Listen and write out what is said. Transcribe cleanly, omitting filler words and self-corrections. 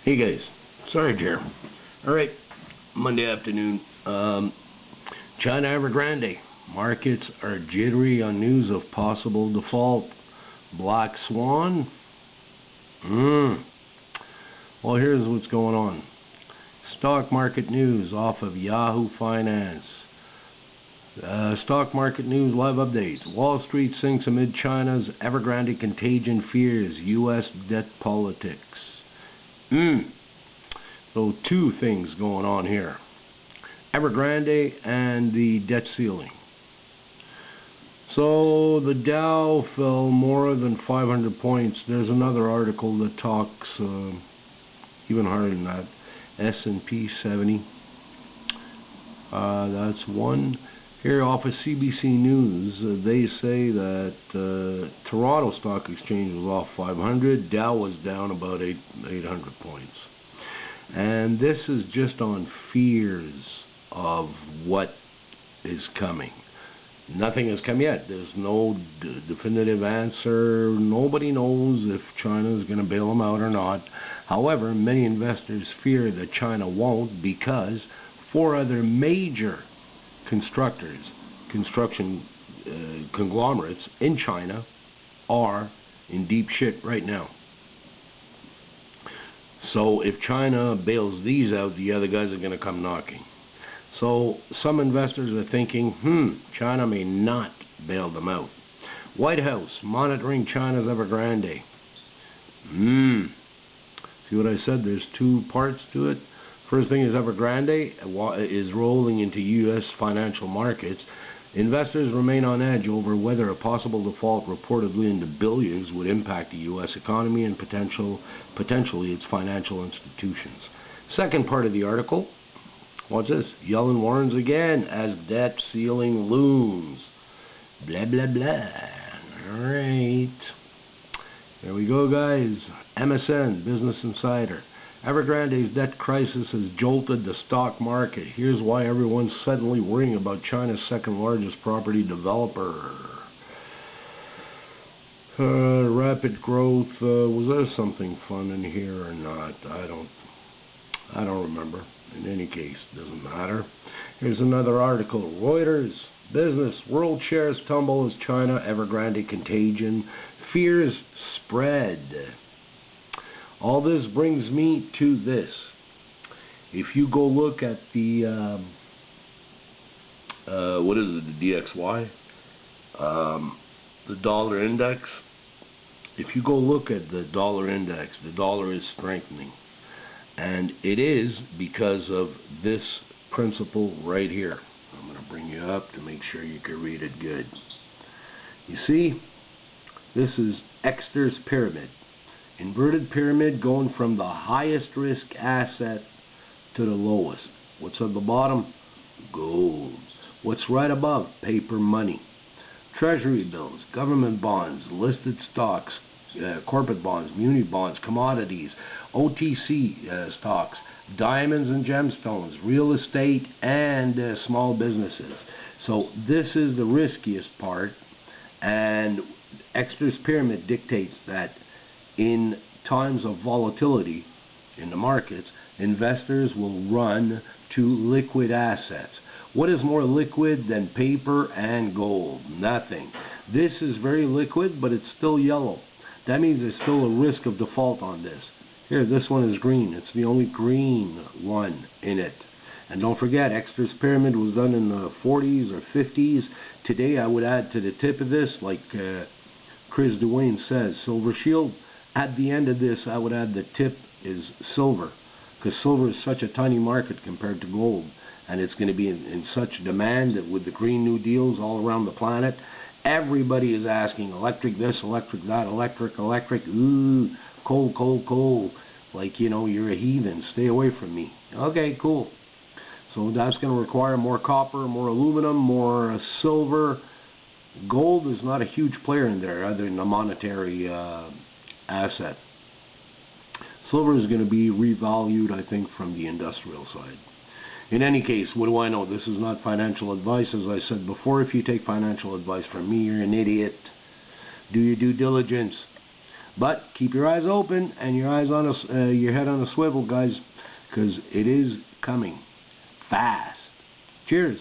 Hey guys, Sarge here. Alright, Monday afternoon. China Evergrande. Markets are jittery on news of possible default. Black Swan? Well, here's what's going on. Stock market news off of Yahoo Finance. Stock market news live update. Wall Street sinks amid China's Evergrande contagion fears. U.S. debt politics. So two things going on here. Evergrande and the debt ceiling. So the Dow fell more than 500 points. There's another article that talks even higher than that. S&P 70. That's one. Here off of CBC News, they say that Toronto Stock Exchange was off 500. Dow was down about 800 points. And this is just on fears of what is coming. Nothing has come yet. There's no definitive answer. Nobody knows if China is going to bail them out or not. However, many investors fear that China won't because four other major construction conglomerates in China are in deep shit right now. So if China bails these out, the other guys are going to come knocking. So some investors are thinking, China may not bail them out. White House monitoring China's Evergrande. See what I said? There's two parts to it. First thing is Evergrande is rolling into U.S. financial markets. Investors remain on edge over whether a possible default reportedly in the billions would impact the U.S. economy and potentially its financial institutions. Second part of the article, what's this? Yellen warns again as debt ceiling looms. Blah, blah, blah. All right. There we go, guys. MSN, Business Insider. Evergrande's debt crisis has jolted the stock market. Here's why everyone's suddenly worrying about China's second largest property developer. Rapid growth. Was there something fun in here or not? I don't remember. In any case, doesn't matter. Here's another article. Reuters. Business. World shares tumble as China Evergrande contagion fears spread. All this brings me to this. If you go look at the, what is it, the DXY? The dollar index. If you go look at the dollar index, the dollar is strengthening. And it is because of this principle right here. I'm going to bring you up to make sure you can read it good. You see, this is Exter's pyramid. Inverted pyramid going from the highest risk asset to the lowest. What's at the bottom? Gold. What's right above? Paper money. Treasury bills, government bonds, listed stocks, corporate bonds, muni bonds, commodities, OTC stocks, diamonds and gemstones, real estate, and small businesses. So this is the riskiest part, and Exter's pyramid dictates that in times of volatility in the markets, investors will run to liquid assets. What is more liquid than paper and gold? Nothing. This is very liquid, but it's still yellow. That means there's still a risk of default on this. Here, this one is green. It's the only green one in it. And don't forget, Exter's pyramid was done in the 40s or 50s. Today, I would add to the tip of this, like Chris Duane says, Silver Shield. At the end of this, I would add the tip is silver, because silver is such a tiny market compared to gold, and it's going to be in such demand that with the Green New Deals all around the planet, everybody is asking electric this, electric that, electric, ooh, coal, like, you know, you're a heathen, stay away from me. Okay, cool. So that's going to require more copper, more aluminum, more silver. Gold is not a huge player in there other than a monetary asset. Silver is going to be revalued, I think, from the industrial side. In any case, what do I know? This is not financial advice. As I said before, if you take financial advice from me, you're an idiot. Do your due diligence. But keep your eyes open and your eyes on your head on a swivel, guys, because it is coming fast. Cheers.